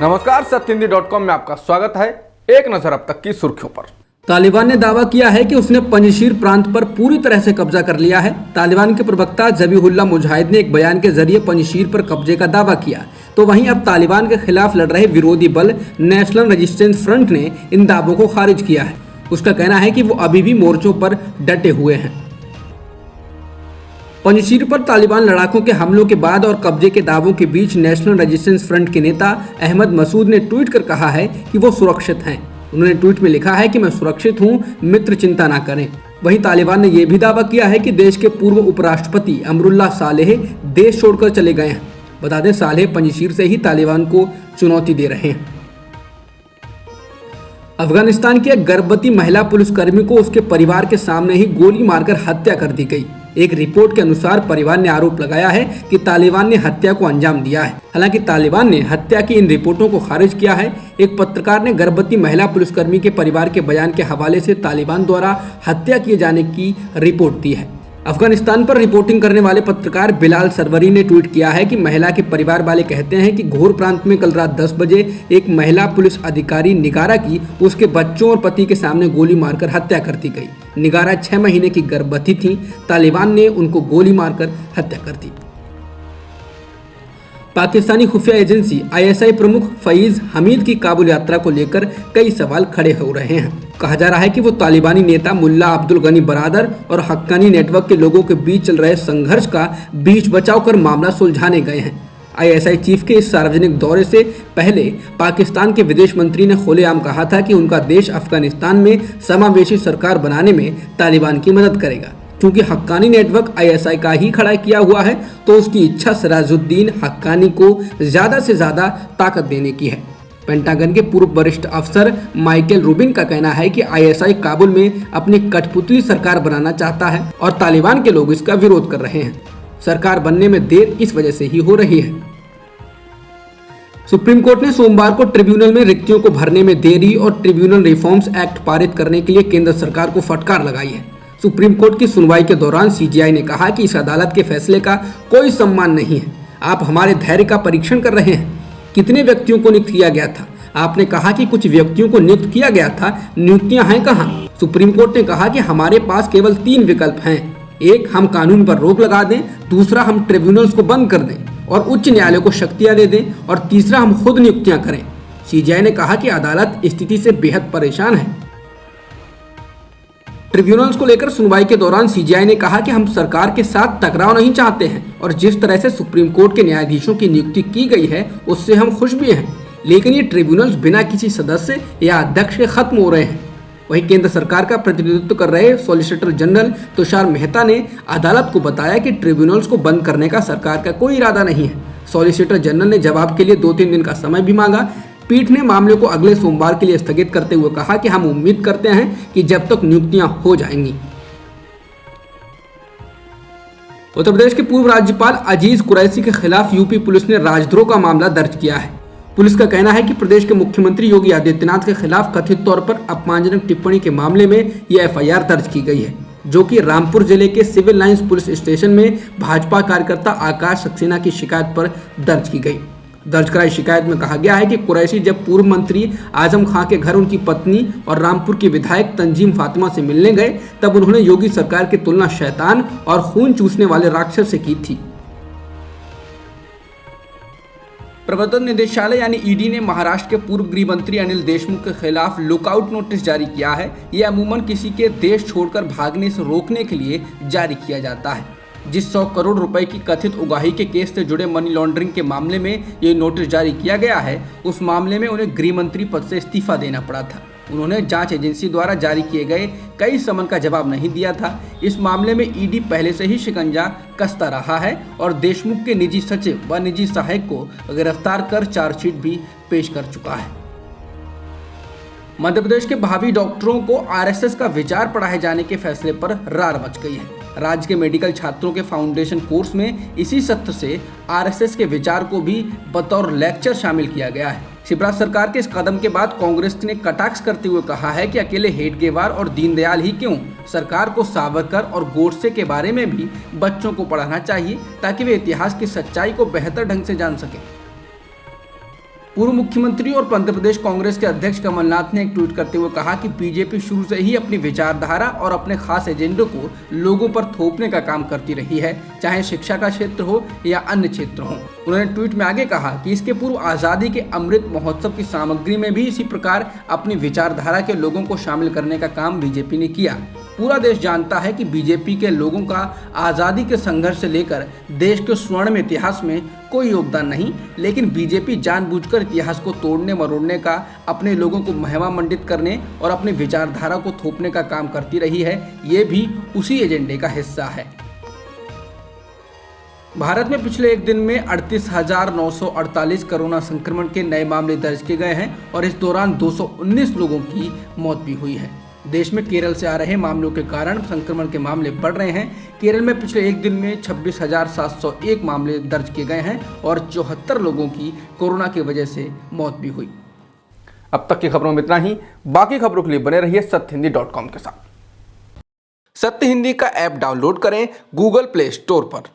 नमस्कार, सत्यहिंदी.com में आपका स्वागत है। एक नजर अब तक की सुर्खियों पर। तालिबान ने दावा किया है कि उसने पंजशीर प्रांत पर पूरी तरह से कब्जा कर लिया है। तालिबान के प्रवक्ता ज़बीहुल्लाह मुजाहिद ने एक बयान के जरिए पंजशीर पर कब्जे का दावा किया। तो वहीं अब तालिबान के खिलाफ लड़ रहे विरोधी बल नेशनल रेजिस्टेंस फ्रंट ने इन दावों को खारिज किया है। उसका कहना है कि वो अभी भी मोर्चों पर डटे हुए हैं। पंजशीर पर तालिबान लड़ाकों के हमलों के बाद और कब्जे के दावों के बीच नेशनल रेजिस्टेंस फ्रंट के नेता अहमद मसूद ने ट्वीट कर कहा है कि वो सुरक्षित हैं। उन्होंने ट्वीट में लिखा है कि मैं सुरक्षित हूं, मित्र चिंता ना करें। वहीं तालिबान ने यह भी दावा किया है कि देश के पूर्व उपराष्ट्रपति अमरुल्लाह सालेह देश छोड़कर चले गए हैं। बता दें, सालेह पंजशीर से ही तालिबान को चुनौती दे रहे हैं। अफगानिस्तान की एक गर्भवती महिला पुलिसकर्मी को उसके परिवार के सामने ही गोली मारकर हत्या कर दी गई। एक रिपोर्ट के अनुसार परिवार ने आरोप लगाया है कि तालिबान ने हत्या को अंजाम दिया है। हालांकि तालिबान ने हत्या की इन रिपोर्टों को खारिज किया है। एक पत्रकार ने गर्भवती महिला पुलिसकर्मी के परिवार के बयान के हवाले से तालिबान द्वारा हत्या किए जाने की रिपोर्ट दी है। अफगानिस्तान पर रिपोर्टिंग करने वाले पत्रकार बिलाल सरवरी ने ट्वीट किया है कि महिला के परिवार वाले कहते हैं कि घोर प्रांत में कल रात 10 बजे एक महिला पुलिस अधिकारी निगारा की उसके बच्चों और पति के सामने गोली मारकर हत्या कर दी गई। निगारा 6 महीने की गर्भवती थी। तालिबान ने उनको गोली मारकर हत्या कर दी। पाकिस्तानी खुफिया एजेंसी ISI प्रमुख फैज हमीद की काबुल यात्रा को लेकर कई सवाल खड़े हो रहे हैं। कहा जा रहा है कि वो तालिबानी नेता मुल्ला अब्दुल गनी बरादर और हक्कानी नेटवर्क के लोगों के बीच चल रहे संघर्ष का बीच बचाव कर मामला सुलझाने गए हैं। ISI चीफ के इस सार्वजनिक दौरे से पहले पाकिस्तान के विदेश मंत्री ने खुलेआम कहा था कि उनका देश अफगानिस्तान में समावेशी सरकार बनाने में तालिबान की मदद करेगा। क्योंकि हक्कानी नेटवर्क ISI का ही खड़ा किया हुआ है, तो उसकी इच्छा सिराजुद्दीन हक्कानी को ज़्यादा से ज़्यादा ताकत देने की है। पेंटागन के पूर्व वरिष्ठ अफसर माइकल रूबिन का कहना है कि ISI काबुल में अपनी कठपुतली सरकार बनाना चाहता है और तालिबान के लोग इसका विरोध कर रहे हैं। सरकार बनने में देर इस वजह से ही हो रही है। सुप्रीम कोर्ट ने सोमवार को ट्रिब्यूनल में रिक्तियों को भरने में देरी और ट्रिब्यूनल रिफॉर्म्स एक्ट पारित करने के लिए केंद्र सरकार को फटकार लगाई है। सुप्रीम कोर्ट की सुनवाई के दौरान CGI ने कहा कि इस अदालत के फैसले का कोई सम्मान नहीं है। आप हमारे धैर्य का परीक्षण कर रहे हैं। कितने व्यक्तियों को नियुक्त किया गया था? आपने कहा कि कुछ व्यक्तियों को नियुक्त किया गया था, नियुक्तियां हैं कहां? सुप्रीम कोर्ट ने कहा कि हमारे पास केवल 3 विकल्प हैं। एक, हम कानून पर रोक लगा दें। दूसरा, हम ट्रिब्यूनल्स को बंद कर दें और उच्च न्यायालय को शक्तियां दे दें। और तीसरा, हम खुद नियुक्तियां करें। CGI ने कहा कि अदालत स्थिति से बेहद परेशान है। ट्रिब्यूनल्स को लेकर सुनवाई के दौरान CGI ने कहा कि हम सरकार के साथ टकराव नहीं चाहते हैं और जिस तरह से सुप्रीम कोर्ट के न्यायाधीशों की नियुक्ति की गई है उससे हम खुश भी हैं। लेकिन ये ट्रिब्यूनल्स बिना किसी सदस्य या अध्यक्ष के खत्म हो रहे हैं। वहीं केंद्र सरकार का प्रतिनिधित्व कर रहे सॉलिसिटर जनरल तुषार मेहता ने अदालत को बताया कि ट्रिब्यूनल्स को बंद करने का सरकार का कोई इरादा नहीं है। सॉलिसिटर जनरल ने जवाब के लिए 2-3 दिन का समय भी मांगा। पीठ ने मामले को अगले सोमवार के लिए स्थगित करते हुए कहा कि हम उम्मीद करते हैं कि जब तक नियुक्तियां हो जाएंगी। उत्तर प्रदेश के पूर्व राज्यपाल अजीज कुरैशी के खिलाफ यूपी पुलिस ने राजद्रोह का मामला दर्ज किया है। पुलिस का कहना है कि प्रदेश के मुख्यमंत्री योगी आदित्यनाथ के खिलाफ कथित तौर पर अपमानजनक टिप्पणी के मामले में यह FIR दर्ज की गई है, जो कि रामपुर जिले के सिविल लाइंस पुलिस स्टेशन में भाजपा कार्यकर्ता आकाश सक्सेना की शिकायत पर दर्ज की गई। दर्ज कराई शिकायत में कहा गया है कि कुरैशी जब पूर्व मंत्री आजम खां के घर उनकी पत्नी और रामपुर की विधायक तंजीम फातिमा से मिलने गए, तब उन्होंने योगी सरकार की तुलना शैतान और खून चूसने वाले राक्षस से की थी। प्रवर्तन निदेशालय यानी ED ने महाराष्ट्र के पूर्व गृह मंत्री अनिल देशमुख के खिलाफ लुकआउट नोटिस जारी किया है। यह अमूमन किसी के देश छोड़कर भागने से रोकने के लिए जारी किया जाता है। जिस 100 करोड़ रुपए की कथित उगाही के केस से जुड़े मनी लॉन्ड्रिंग के मामले में ये नोटिस जारी किया गया है, उस मामले में उन्हें गृह मंत्री पद से इस्तीफा देना पड़ा था। उन्होंने जांच एजेंसी द्वारा जारी किए गए कई समन का जवाब नहीं दिया था। इस मामले में ED पहले से ही शिकंजा कसता रहा है और देशमुख के निजी सचिव व निजी सहायक को गिरफ्तार कर चार्जशीट भी पेश कर चुका है। मध्य प्रदेश के भावी डॉक्टरों को RSS का विचार पढ़ाए जाने के फैसले पर रार मच गई है। राज्य के मेडिकल छात्रों के फाउंडेशन कोर्स में इसी सत्र से RSS के विचार को भी बतौर लेक्चर शामिल किया गया है। शिवराज सरकार के इस कदम के बाद कांग्रेस ने कटाक्ष करते हुए कहा है कि अकेले हेडगेवार और दीनदयाल ही क्यों, सरकार को सावरकर और गोडसे के बारे में भी बच्चों को पढ़ाना चाहिए ताकि वे इतिहास की सच्चाई को बेहतर ढंग से जान सकें। पूर्व मुख्यमंत्री और मध्य प्रदेश कांग्रेस के अध्यक्ष कमलनाथ ने एक ट्वीट करते हुए कहा कि बीजेपी शुरू से ही अपनी विचारधारा और अपने खास एजेंडे को लोगों पर थोपने का काम करती रही है, चाहे शिक्षा का क्षेत्र हो या अन्य क्षेत्र हो। उन्होंने ट्वीट में आगे कहा कि इसके पूर्व आज़ादी के अमृत महोत्सव की सामग्री में भी इसी प्रकार अपनी विचारधारा के लोगों को शामिल करने का काम बीजेपी ने किया। पूरा देश जानता है कि बीजेपी के लोगों का आज़ादी के संघर्ष से लेकर देश के स्वर्णिम इतिहास में कोई योगदान नहीं, लेकिन बीजेपी जानबूझकर इतिहास को तोड़ने मरोड़ने का, अपने लोगों को महिमा मंडित करने और अपनी विचारधारा को थोपने का काम करती रही है। ये भी उसी एजेंडे का हिस्सा है। भारत में पिछले एक दिन में 38,948 कोरोना संक्रमण के नए मामले दर्ज किए गए हैं और इस दौरान 219 लोगों की मौत भी हुई है। देश में केरल से आ रहे मामलों के कारण संक्रमण के मामले बढ़ रहे हैं। केरल में पिछले एक दिन में 26,701 मामले दर्ज किए गए हैं और 74 लोगों की कोरोना की वजह से मौत भी हुई। अब तक की खबरों में इतना ही। बाकी खबरों के लिए बने रहिए सत्यहिंदी.com के साथ। सत्य हिंदी का ऐप डाउनलोड करें गूगल प्ले स्टोर पर।